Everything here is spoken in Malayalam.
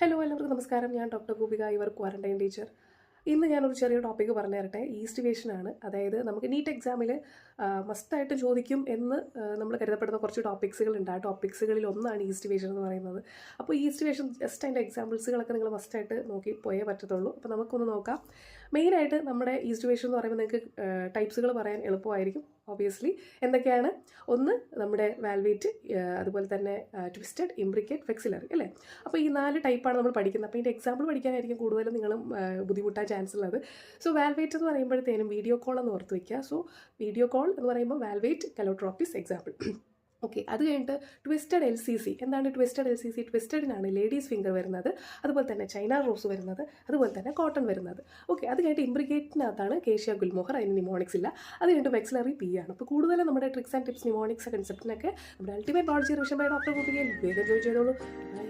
ഹലോ എല്ലാവർക്കും നമസ്കാരം. ഞാൻ doctor Gopika, your quarantine teacher. ഇന്ന് ഞാനൊരു ചെറിയ ടോപ്പിക്ക് പറഞ്ഞു തരട്ടെ. ഈസ്റ്റിവേഷനാണ്. അതായത് നമുക്ക് നീറ്റ് എക്സാമിൽ മസ്റ്റായിട്ട് ചോദിക്കും എന്ന് നമ്മൾ കരുതപ്പെടുന്ന കുറച്ച് ടോപ്പിക്സുകളുണ്ട്. ആ ടോപ്പിക്സുകളിൽ ഒന്നാണ് ഈസ്റ്റിവേഷൻ എന്ന് പറയുന്നത്. അപ്പോൾ ഈസ്റ്റിവേഷൻ ജസ്റ്റ് അതിൻ്റെ എക്സാമ്പിൾസുകളൊക്കെ നിങ്ങൾ മസ്റ്റായിട്ട് നോക്കി പോയേ പറ്റത്തുള്ളൂ. അപ്പോൾ നമുക്കൊന്ന് നോക്കാം. മെയിനായിട്ട് നമ്മുടെ ഈസ്റ്റിവേഷൻ എന്ന് പറയുമ്പോൾ നിങ്ങൾക്ക് ടൈപ്സുകൾ പറയാൻ എളുപ്പമായിരിക്കും. ഓബിയസ്ലി എന്തൊക്കെയാണ്? ഒന്ന് നമ്മുടെ വാൽവേറ്റ്, അതുപോലെ തന്നെ ട്വിസ്റ്റഡ്, ഇംബ്രിക്കേറ്റ്, ഫ്ലെക്സിലറി അല്ലേ. അപ്പോൾ ഈ 4 ടൈപ്പാണ് നമ്മൾ പഠിക്കുന്നത്. അപ്പോൾ ഇതിൻ്റെ എക്സാമ്പിൾ പഠിക്കാനായിരിക്കും കൂടുതലും നിങ്ങളും ബുദ്ധിമുട്ടാൻ ചാൻസ് ഉള്ളത്. സോ വാൽവേറ്റ് എന്ന് പറയുമ്പോഴത്തേനും വീഡിയോ കോൾ എന്ന് ഓർത്ത് വയ്ക്കുക. സോ വീഡിയോ കോൾ എന്ന് പറയുമ്പോൾ വാൽവേറ്റ്, കലോട്രോപ്പിസ് എക്സാമ്പിൾ. ഓക്കെ, അത് കഴിഞ്ഞിട്ട് ട്വിസ്റ്റഡ് LCC. എന്താണ് ട്വിസ്റ്റഡ് LCC? ട്വിസ്റ്റഡിനാണ് ലേഡീസ് ഫിംഗർ വരുന്നത്, അതുപോലെ തന്നെ ചൈന റോസ് വരുന്നത്, അതുപോലെ തന്നെ കോട്ടൺ വരുന്നത്. ഓക്കെ, അത് കഴിഞ്ഞിട്ട് ഇംബ്രിഗേറ്റിനകത്താണ് കേഷ്യ ഗുൽമോഹർ, അതിന് നിമോണിക്സ് ഇല്ല. അത് കഴിഞ്ഞിട്ട് വെക്സിലറി P ആണ്. അപ്പോൾ കൂടുതലും നമ്മുടെ ട്രിക്സ് ആൻഡ് ടിപ്സ്, നിമോണിക്സ് കൺസെപ്റ്റിനൊക്കെ നമ്മുടെ ultimate biology revision by doctor ഗോപികയിൽ വേഗം ജോയിൻ ചെയ്തോളൂ. ബൈ.